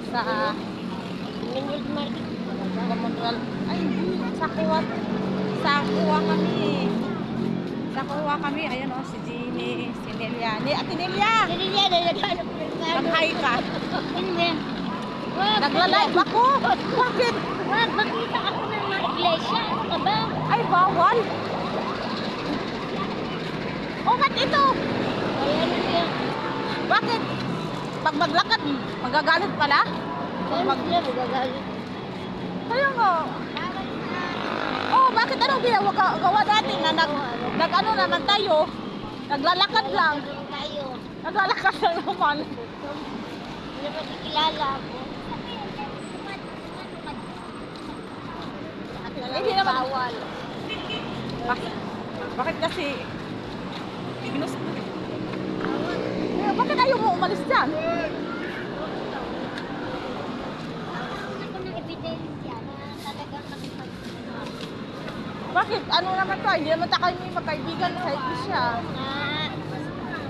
sa Minwood Market. Commonwealth. Ay, hindi. Sa Kuwa kami. Sa Kuwa kami. Ayan o, si Jeannie, si Nelia. Ate Nelia! Hindi niya, naghanap ko ng Mag-hi ka. Hindi. Wag, Nagla-live ako. Bakit? wag, magkita ako ng mga iglesia. Ano ka ba? Ay, bawal. Oh, ba't ito? Ayan niya. Bakit? Pag maglakad, magagalit pala? Ayan niya, magagalit. Kaya nga. Oh, bakit anong gawa natin na nag-ano naman tayo? Naglalakad lang. Tayo. Naglalakad lang naman. Hindi ba kilala ako? Hindi naman. Bawal. Bakit kasi bakit ayaw mo umalis dyan? Ako ng ebidensya na talagang nakipag... Bakit? Ano naman to? Hindi naman tayo may magkaibigan sa iglesia.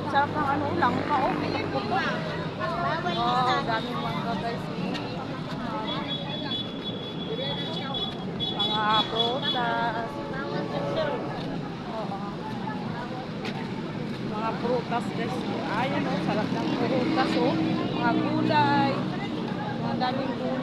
Sarap ng ano lang. Bawal Oh, isa. daming mangga guys. Mga prutas. Bawal sa Oo. Mga prutas guys. Ayan o, sarap ng prutas o. Mga gulay. Mga daming gulay.